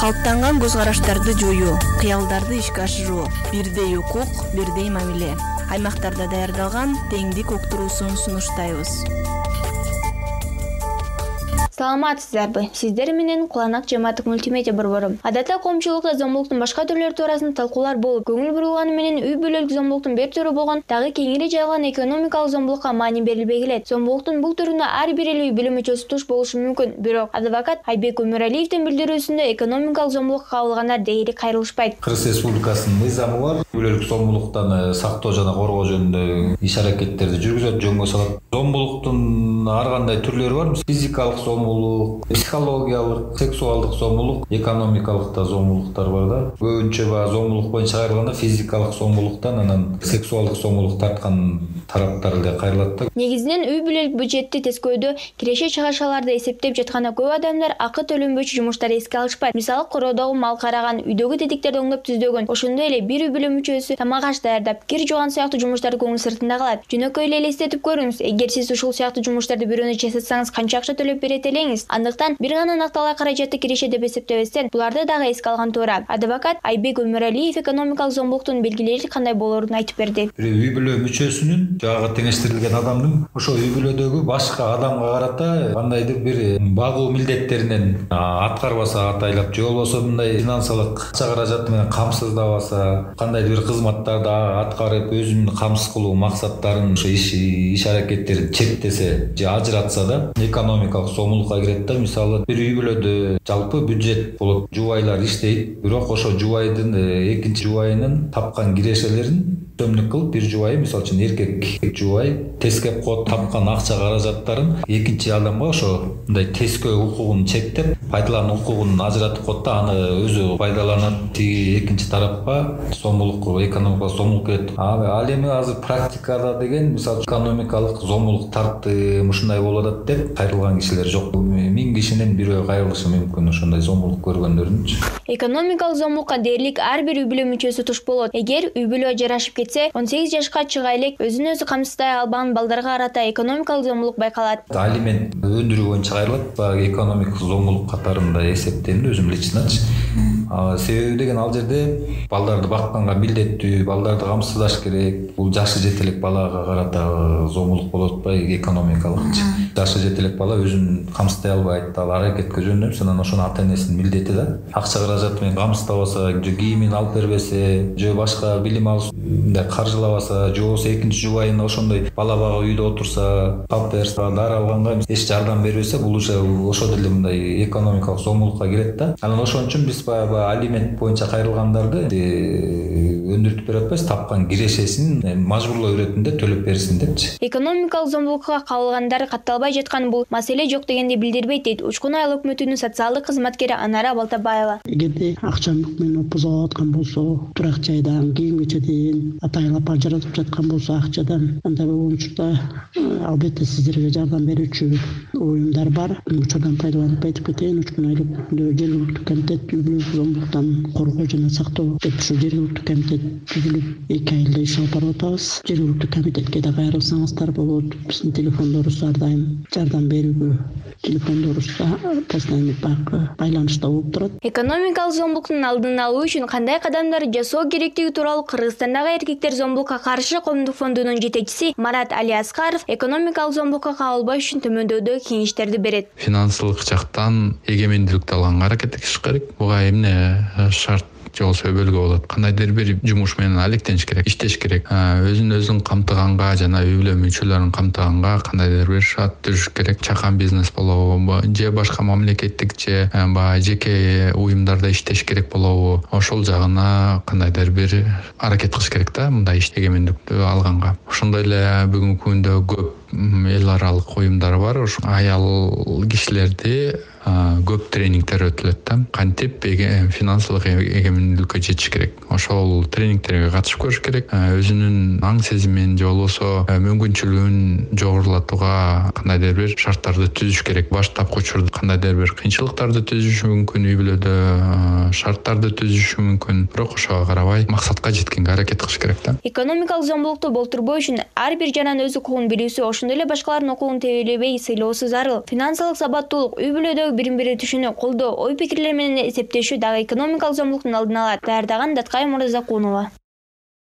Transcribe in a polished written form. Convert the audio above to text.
Калыптанган көз караштарды жоюу, кыялдарды ишке ашыруу, бирдей укук, бирдей мамиле. Аймактарда даярдалган теңдик уктуруусун сунуштайбыз. Саламатсыздарбы? Сиздер менен Куланак жамааттык мультимедиа борбору. Адатта коомчулукта зомбулуктун башка түрлөрү туурасында талкуулар болуп, көңүл бурулганы менен үй бүлөлүк зомбулуктун бир түрү болгон дагы кеңири жайылган экономикалык зомбулукка маани берилбей келет. Зомбулуктун бул түрүнө ар бир үй бүлө мүчөсү туш болушу мүмкүн. Бирок адвокат Айбек Өмүралиевдин билдирүүсүндө экономикалык зомбулукка кабылгандар дейли кайрылышпайт. Кыргыз Республикасынын мыйзамы бар. Үй бүлөлүк зомбулуктан сактоо жана коргоо жөнүндө иш-аракеттерди жүргүзөт, жөнгө салат. Зомбулуктун ар кандай түрлөрү бар. Физикалык зомбулук, психологиялык, сексуалдык зомбулук, экономикалык да зомбулуктар бар да. Көбүнчө зомбулук боюнча кайрылганда физикалык зомбулуктан анан сексуалдык зомбулук тарткан тараптар эле кайрылат да. Негизинен үй бүлөлүк бюджетти тескөөдө киреше чыгашаларды эсептеп жатканда көп адамдар акы төлөнбөчү жумуштарды эске алышпайт. Мисалы, короодогу мал караган, үйдөгү тетиктерди оңдоп түздөгөн, ошондой эле бир үй бүлө мүчөсү тамак аш даярдап, кир жууган сыяктуу жумуштарды көңүл сыртында калат. Жөнөкөй эле элестетип көрүңүз, эгер сиз ушул сыяктуу жумуштарды бирөөнө жасатсаңыз канча акча төлөп берет элеңиз? Андыктан бир гана накталай каражатты киреше деп эсептебестен, буларды дагы эске алган туура. Адвокат Айбек Өмүралиев экономикалык зомбулуктун белгилери кандай болоорун айтып берди. Бир үй бүлө мүчөсүнүн жагы теңештирилген адамдын ошо үй бүлөдөгү башка адамга карата кандайдыр бир багуу милдеттеринен аткарбаса атайлап, же болбосо мындай финансылык акча каражаты менен камсыздабаса, кандайдыр бир кызматтарды аткарып, өзүнүн камсыз кылуу максаттарын, ошо иш-аракеттерин чектесе же ажыратса да, экономикалык зомбулукка кирет да. Мисалы, бир үй бүлөдө жалпы бюджет болуп жубайлар иштейт, бирок ошо жубайдын экинчи жубайынын тапкан кирешелерин төмнүк кылып, бир жубайы, мисалы үчүн эркек жубай тескеп коет, тапкан акча каражаттарын экинчи адамга ошо мындай тескөө укугун чектеп, пайдалануу укугун ажыратып коет да, аны өзү пайдаланат, экинчи тарапка зомбулук, экономикалык зомбулук келет. Ал эми азыр практикада деген, мисалы, экономикалык зомбулук тартым ушундай болуп атат деп кайрылган кишилер жок. 1000 кишинин бирөө кайрылышы мүмкүн ошондой зомбулук көргөндөрүнчү. Экономикалык зомбулукка дээрлик ар бир үй бүлө мүчөсү туш болот. Эгер үй бүлө ажырашып кетсе, 18 жашка чыга элек өзүн өзү камсыздай албаган балдарга карата экономикалык зомбулук байкалат. Алимент өндүрүү боюнча кайрылат, экономикалык зомбулук катарында эсептелинди өзүм личноч. Себеби деген ал жерде балдарды бакканга милдеттүү, балдарды камсыздаш керек. Бул жашы жете элек балага карата зомбулук болуп атпайбы, экономикалык. Жашы жете элек бала өзүн камсыздай албайт, ал аракетке жөнөп, анан ошону ата-энесинин милдети да. Акча каражаты менен камсыздабаса, же кийимин алып бербесе, же башка билим алышында каржылабаса, же болбосо экинчи жубайын ошондой бала бага үйдө отурса, памперс, дары алганга эч жардам бербесе, бул ошо деле мындай экономикалык зомбулукка кирет да. Анан ошон үчүн биз баягы алимент боюнча кайрылгандарды өндүртүп берип атпайбыз, тапкан кирешесин мажбурлоо иретинде төлөп берсин депчи. Экономикалык зомбулукка кабылгандар катталбай жаткан бул маселе жок дегенди билдирбейт дейт Учкун айыл өкмөтүнүн социалдык кызматкери Анара Балтабаева. Эгерде акчаны менен опузалап аткан болсо, турак жайдан, кийим кечеден атайлап ажыратып жаткан болсо акчадан, анда бул учурда албетте сиздерге жардам берүүчү уюмдар бар. Учурдан пайдаланып айтып кетейин, Учкун айыл өкмөтүндө жергиликтүү комитет үй бүлөлүк зомбулуктан коргоо жана сактоо деп ушу жергиликтүү комитет түзүлүп 2 айда иш алып барып атабыз. Жергиликтүү комитетке да кайрылсаңыздар болот. Биздин телефондорубуз ар дайым жардам берүүгө телефондорубузда постоянно байланышта болуп турат. Экономикалык зомбулуктун алдын алуу үчүн кандай кадамдар жасоо керектиги тууралуу Кыргызстандагы эркектер зомбулукка каршы коомдук фондунун жетекчиси Марат Алиаскаров экономикалык зомбулукка кабылбаш үчүн төмөндөөдө кеңештерди берет. Финансылык жактан эгемендүүлүктү алганга аракеттениш керек. Буга эмне шарт же болсо өбөлгө болот. Кандайдыр бир жумуш менен алектениш керек, иштеш керек. Өзүн камтыганга жана үй бүлө мүчөлөрүн камтыганга кандайдыр бир шарт түзүш керек. Чакан бизнес болобу же башка мамлекеттик же жеке уюмдарда иштеш керек болобу, ошол жагына кандайдыр бир аракет кылыш керек да, мындай эгемендүүлүктү алганга. Ошондой эле бүгүнкү күндө көп эл аралык уюмдар бар. Ошо аял кишилерди көп тренингтер өтүлөт да. Кантип финансылык эгемендүүлүккө жетиш керек. Ошол тренингтерге катышып көрүш керек. Өзүнүн аң сезимин же болбосо мүмкүнчүлүгүн жогорулатууга кандайдыр бир шарттарды түзүш керек. Баштапкы учурда кандайдыр бир кыйынчылыктарды түзүшү мүмкүн, үй бүлөдө шарттарды түзүшү мүмкүн. Бирок ошого карабай максатка жеткенге аракет кылыш керек да. Экономикалык зомбулукту болтурбоо үчүн ар бир жананын өз укугун билүүсү ошондой эле башкалардын укугун тебелебей сыйлоосу зарыл. Финансылык сабаттуулук, үй бүлөдөгү бирин-бири түшүнүү, колдоо, ой пикирлер менен эсептешүү дагы экономикалык зомбулуктун алдын алат. Даярдаган Даткай Мурзакунова.